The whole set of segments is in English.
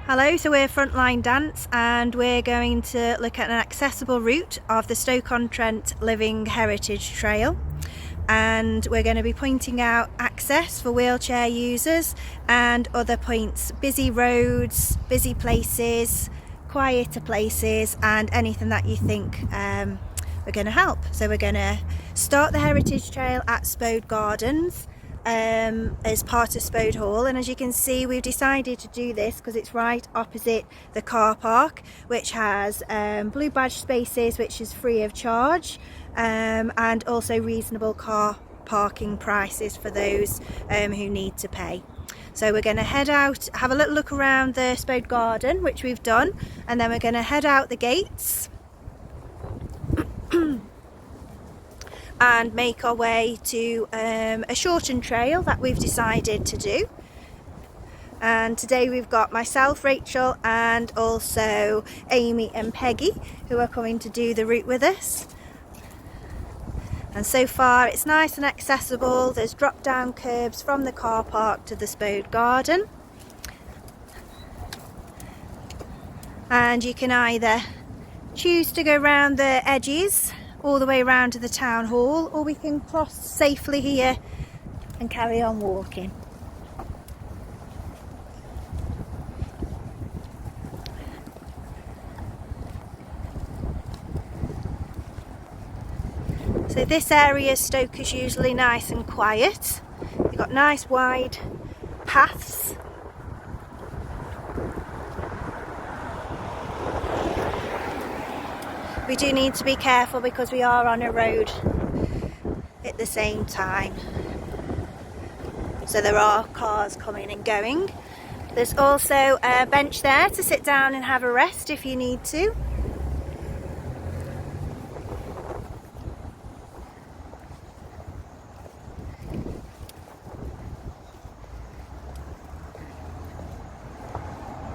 Hello, so we're FRONTLINEdance and we're going to look at an accessible route of the Stoke-on-Trent Living Heritage Trail, and we're going to be pointing out access for wheelchair users and other points, busy roads, busy places, quieter places, and anything that you think we're going to help. So we're going to start the Heritage Trail at Spode Gardens as part of Spode Hall, and as you can see we've decided to do this because it's right opposite the car park, which has blue badge spaces which is free of charge, and also reasonable car parking prices for those who need to pay. So we're going to head out, have a little look around the Spode Garden, which we've done, and then we're going to head out the gates and make our way to a shortened trail that we've decided to do. And today we've got myself, Rachel, and also Amy and Peggy who are coming to do the route with us. And so far it's nice and accessible. There's drop down curbs from the car park to the Spode Garden, and you can either choose to go around the edges all the way around to the town hall, or we can cross safely here and carry on walking. So this area of Stoke is usually nice and quiet. You've got nice wide paths. We do need to be careful because we are on a road at the same time. So there are cars coming and going. There's also a bench there to sit down and have a rest if you need to.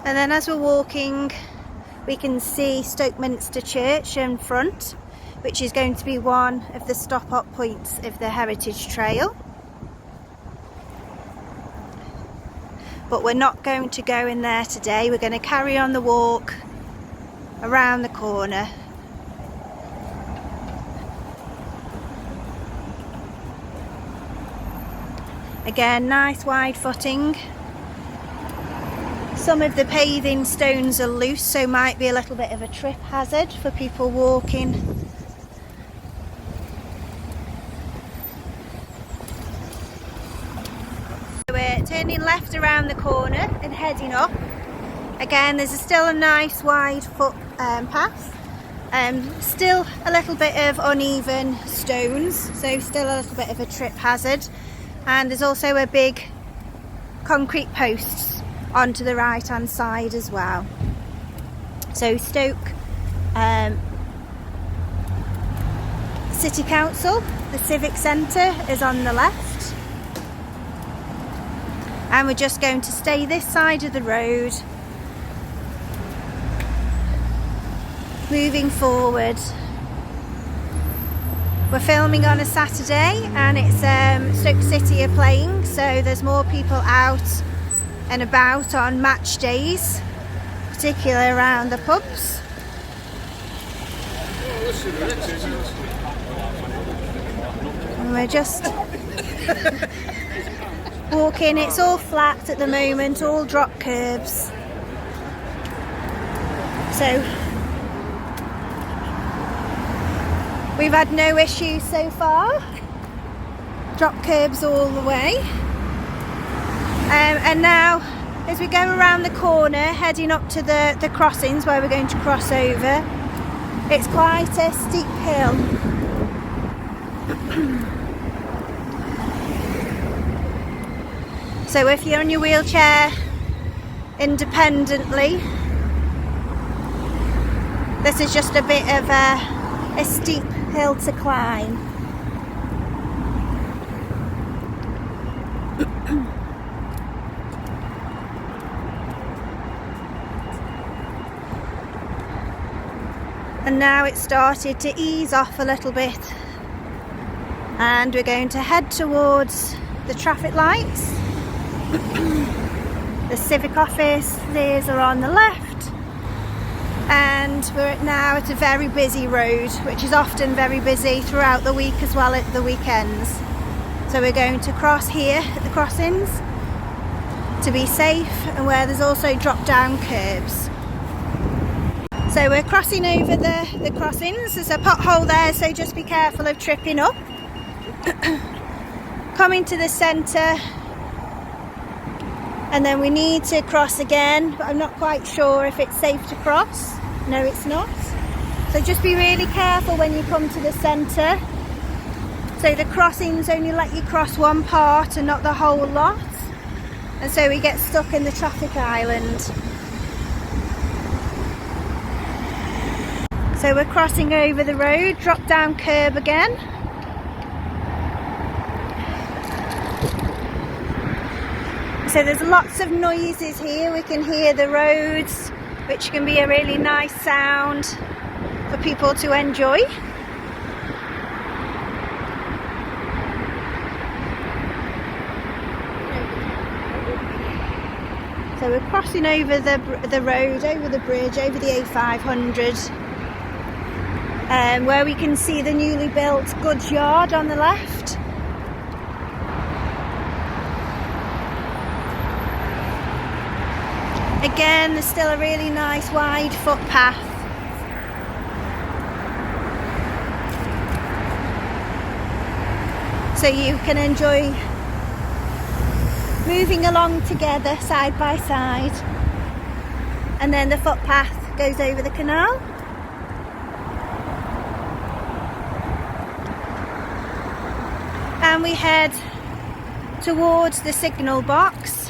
And then as we're walking, we can see Stokeminster Church in front, which is going to be one of the stop-up points of the Heritage Trail. But we're not going to go in there today. We're going to carry on the walk around the corner. Again, nice wide footing. Some of the paving stones are loose, so might be a little bit of a trip hazard for people walking. So we're turning left around the corner and heading up. Again, there's still a nice wide foot path. Still a little bit of uneven stones, so still a little bit of a trip hazard. And there's also a big concrete posts onto the right hand side as well. So Stoke City Council, the Civic Centre is on the left, and we're just going to stay this side of the road, moving forward. We're filming on a Saturday and it's Stoke City are playing, so there's more people out and about on match days, particularly around the pubs. And we're just walking. It's all flat at the moment, all drop curbs. So we've had no issues so far. Drop curbs all the way. And now, as we go around the corner, heading up to the crossings where we're going to cross over, it's quite a steep hill. So if you're on your wheelchair independently, this is just a bit of a steep hill to climb. And now it's started to ease off a little bit, and we're going to head towards the traffic lights. The civic offices are on the left, and we're now at a very busy road, which is often very busy throughout the week as well at the weekends. So we're going to cross here at the crossings to be safe, and where there's also drop down curbs. So we're crossing over the crossings. There's a pothole there, so just be careful of tripping up. Coming to the centre, and then we need to cross again, but I'm not quite sure if it's safe to cross. No, it's not. So just be really careful when you come to the centre. So the crossings only let you cross one part and not the whole lot, and so we get stuck in the traffic island. So we're crossing over the road, drop down curb again. So there's lots of noises here. We can hear the roads, which can be a really nice sound for people to enjoy. So we're crossing over the road, over the bridge, over the A500, where we can see the newly built goods yard on the left. Again, there's still a really nice wide footpath. So you can enjoy moving along together side by side. And then the footpath goes over the canal. And we head towards the signal box,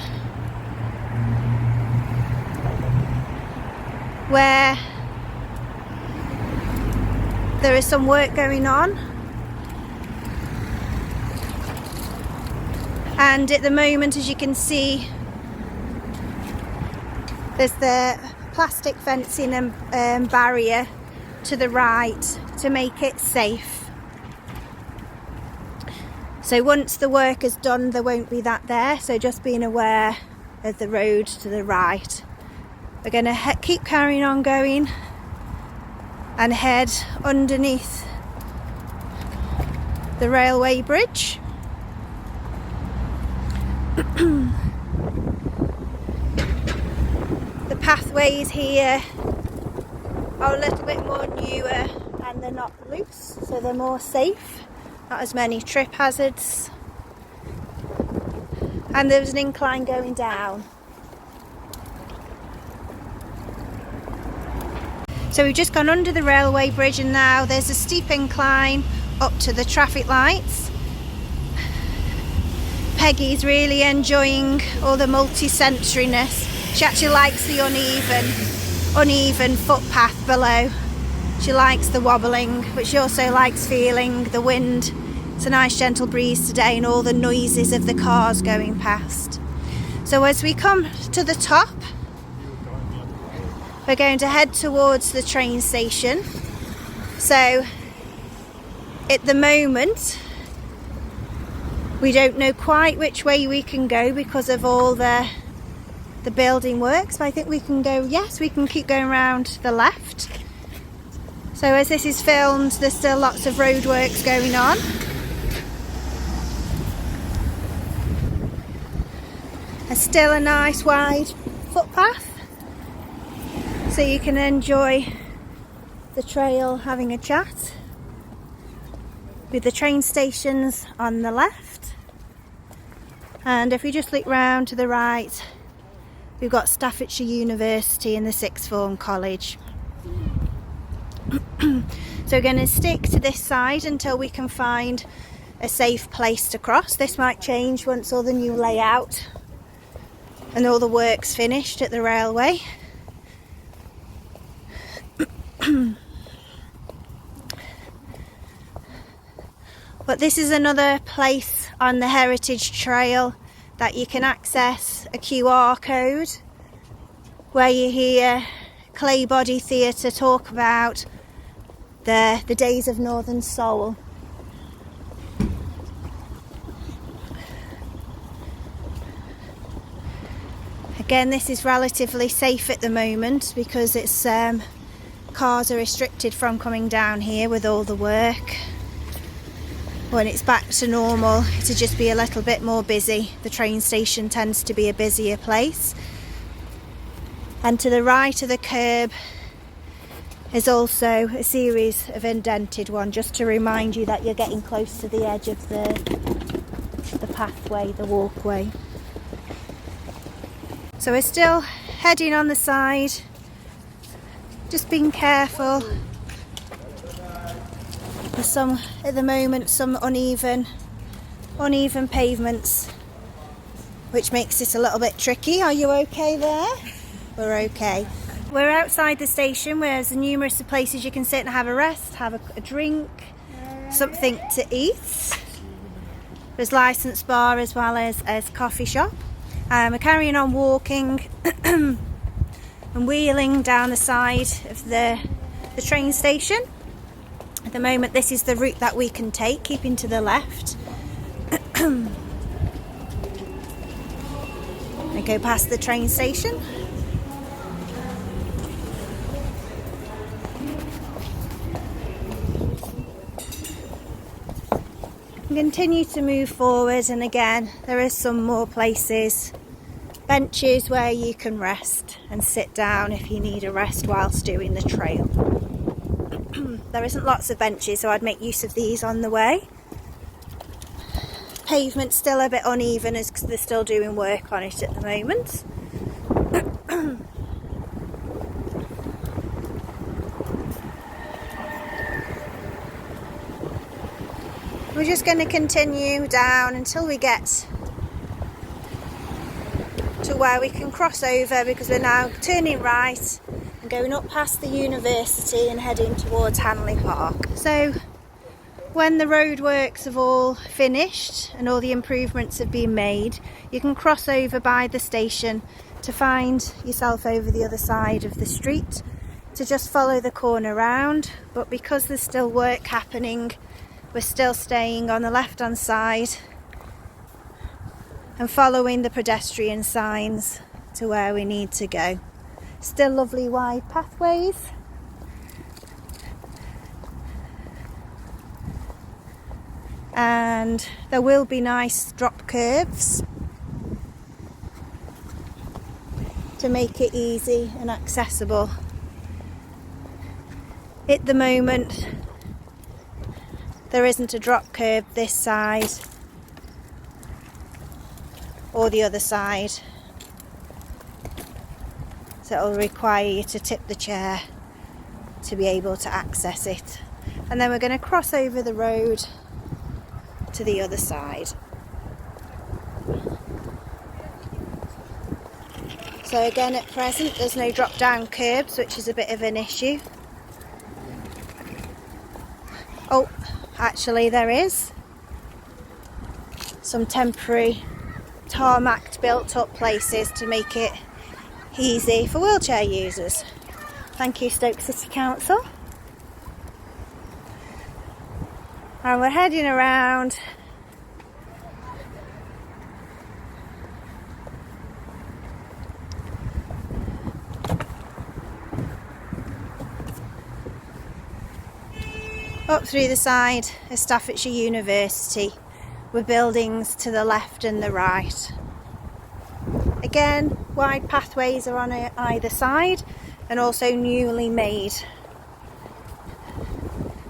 where there is some work going on, and at the moment, as you can see, there's the plastic fencing and barrier to the right to make it safe. So once the work is done, there won't be that there, so just being aware of the road to the right. We're going to keep carrying on going and head underneath the railway bridge. The pathways here are a little bit more newer and they're not loose, so they're more safe, not as many trip hazards. And there's an incline going down. So we've just gone under the railway bridge, and now there's a steep incline up to the traffic lights. Peggy's really enjoying all the multi-sensoriness. She actually likes the uneven footpath below. She likes the wobbling, but she also likes feeling the wind. It's a nice gentle breeze today and all the noises of the cars going past. So as we come to the top, we're going to head towards the train station. So at the moment, we don't know quite which way we can go because of all the building works, but I think we can go, yes, we can keep going around the left. So as this is filmed, there's still lots of roadworks going on. There's still a nice wide footpath, so you can enjoy the trail having a chat with the train stations on the left. And if we just look round to the right, we've got Staffordshire University and the Sixth Form College. So we're going to stick to this side until we can find a safe place to cross. This might change once all the new layout and all the work's finished at the railway. But this is another place on the Heritage Trail that you can access a QR code where you hear Clay Body Theatre talk about the days of Northern Soul. Again, this is relatively safe at the moment because it's cars are restricted from coming down here with all the work. When it's back to normal, it'll just be a little bit more busy. The train station tends to be a busier place. And to the right of the curb is also a series of indented ones, just to remind you that you're getting close to the edge of the pathway, the walkway. So we're still heading on the side, just being careful. There's some, at the moment, some uneven pavements, which makes it a little bit tricky. Are you okay there? We're okay. We're outside the station where there's numerous places you can sit and have a rest, have a drink, something to eat. There's licence bar as well as coffee shop. We're carrying on walking and wheeling down the side of the train station. At the moment, this is the route that we can take, keeping to the left. We go past the train station. Continue to move forward, and again there is some more places, benches where you can rest and sit down if you need a rest whilst doing the trail. There isn't lots of benches, so I'd make use of these on the way. Pavement's still a bit uneven as they're still doing work on it at the moment. We're just going to continue down until we get to where we can cross over, because we're now turning right and going up past the university and heading towards Hanley Park. So when the roadworks have all finished and all the improvements have been made, you can cross over by the station to find yourself over the other side of the street, to just follow the corner round. But because there's still work happening, we're still staying on the left hand side and following the pedestrian signs to where we need to go. Still lovely wide pathways. And there will be nice drop curves to make it easy and accessible. At the moment, there isn't a drop curb this side or the other side, so it'll require you to tip the chair to be able to access it. And then we're going to cross over the road to the other side. So again, at present there's no drop down curbs, which is a bit of an issue. Oh, actually there is some temporary tarmac built up places to make it easy for wheelchair users. Thank you, Stoke City Council. And we're heading around up through the side of Staffordshire University, with buildings to the left and the right. Again, wide pathways are on either side and also newly made,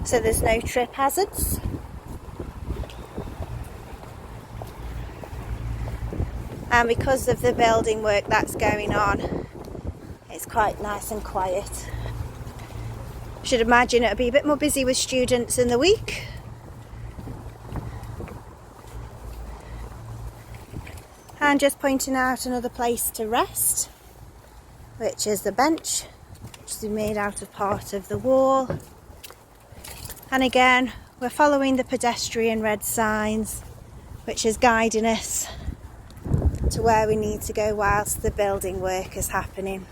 so there's no trip hazards. And because of the building work that's going on, it's quite nice and quiet. Should imagine it'll be a bit more busy with students in the week. And just pointing out another place to rest, which is the bench, which is made out of part of the wall. And again, we're following the pedestrian red signs, which is guiding us to where we need to go whilst the building work is happening.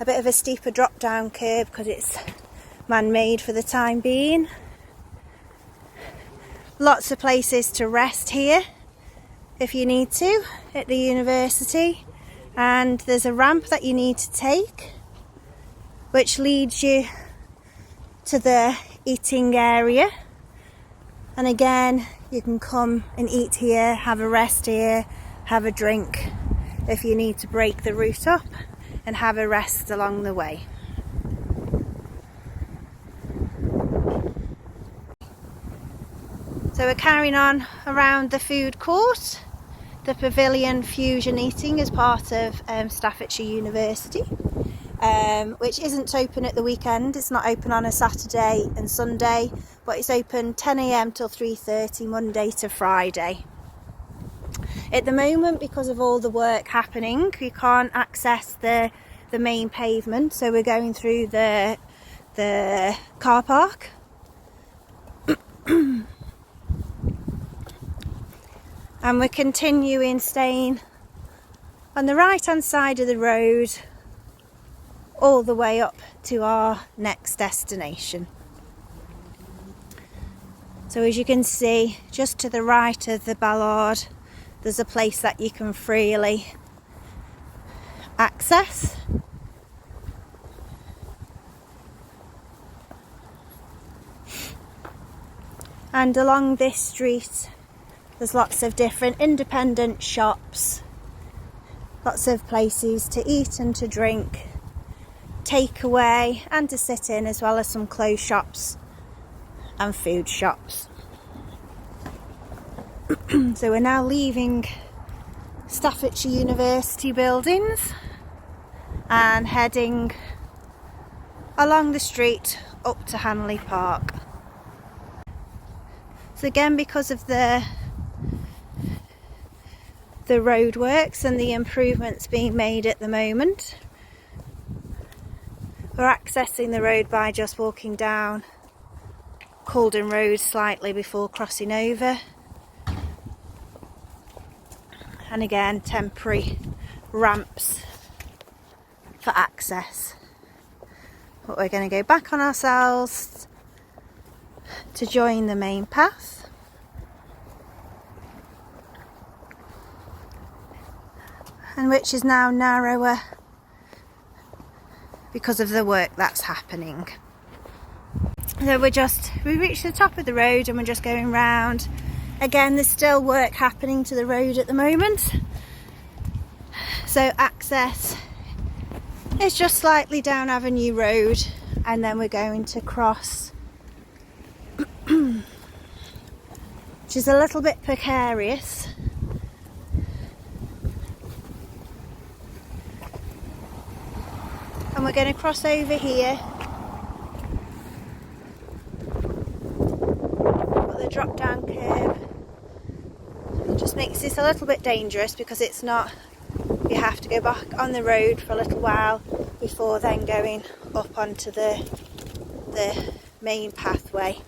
A bit of a steeper drop down curb because it's man-made for the time being. Lots of places to rest here, if you need to at the university, and there's a ramp that you need to take which leads you to the eating area, and again you can come and eat here, have a rest here, have a drink if you need to break the route up and have a rest along the way. So we're carrying on around the food court, the pavilion fusion eating as part of Staffordshire University, which isn't open at the weekend. It's not open on a Saturday and Sunday, but it's open 10 AM till 3:30 Monday to Friday. At the moment, because of all the work happening, we can't access the main pavement, so we're going through the car park. And we're continuing, staying on the right hand side of the road all the way up to our next destination. So as you can see, just to the right of the ballard, there's a place that you can freely access. And along this street, there's lots of different independent shops, lots of places to eat and to drink, takeaway and to sit in, as well as some clothes shops and food shops. So we're now leaving Staffordshire University buildings and heading along the street up to Hanley Park. So again, because of the roadworks and the improvements being made at the moment, we're accessing the road by just walking down Calden Road slightly before crossing over, and again temporary ramps for access. But we're going to go back on ourselves to join the main path. And which is now narrower because of the work that's happening. So we reached the top of the road and we're just going round. Again, there's still work happening to the road at the moment, so access is just slightly down Avenue Road, and then we're going to cross, which is a little bit precarious. And we're going to cross over here, but the drop down curve just makes this a little bit dangerous because it's not, you have to go back on the road for a little while before then going up onto the main pathway.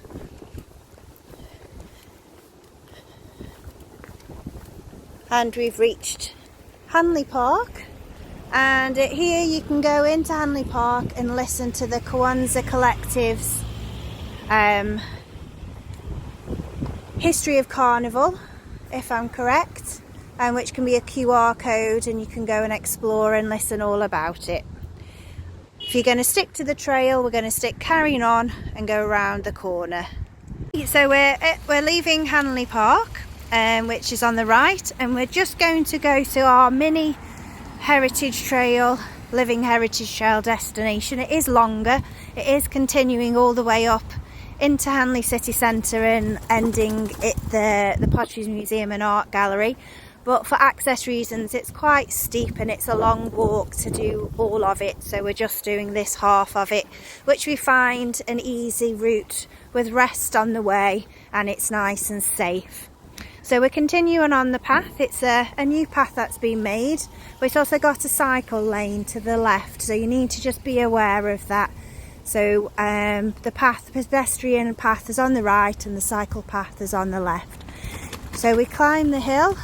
And we've reached Hanley Park. And here you can go into Hanley Park and listen to the Kwanzaa Collective's history of carnival, if I'm correct, which can be a QR code, and you can go and explore and listen all about it. If you're going to stick to the trail, we're going to carrying on and go around the corner. So we're leaving Hanley Park, which is on the right, and we're just going to go to our mini heritage trail, living heritage trail destination. It is longer, it is continuing all the way up into Hanley city centre and ending at the Potteries Museum and Art Gallery, but for access reasons it's quite steep and it's a long walk to do all of it, so we're just doing this half of it, which we find an easy route with rest on the way, and it's nice and safe. So we're continuing on the path. It's a new path that's been made, but it's also got a cycle lane to the left, so you need to just be aware of that. So the pedestrian path is on the right and the cycle path is on the left. So we climb the hill,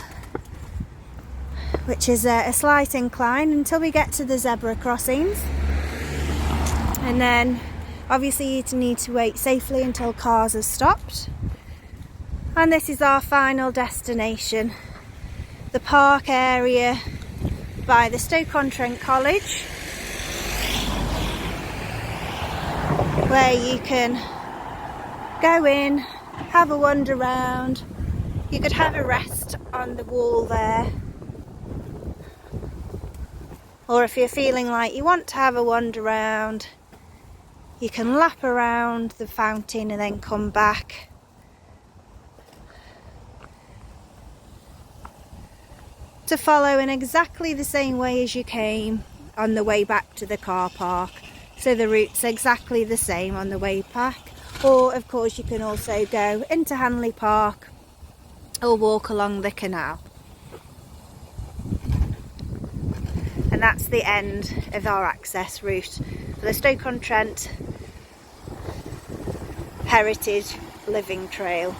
which is a slight incline, until we get to the zebra crossings, and then obviously you need to wait safely until cars have stopped. And this is our final destination, the park area by the Stoke-on-Trent College, where you can go in, have a wander around. You could have a rest on the wall there, or if you're feeling like you want to have a wander around, you can lap around the fountain and then come back. To follow in exactly the same way as you came on the way back to the car park. So the route's exactly the same on the way back. Or of course you can also go into Hanley Park or walk along the canal. And that's the end of our access route for the Stoke-on-Trent Heritage Living Trail.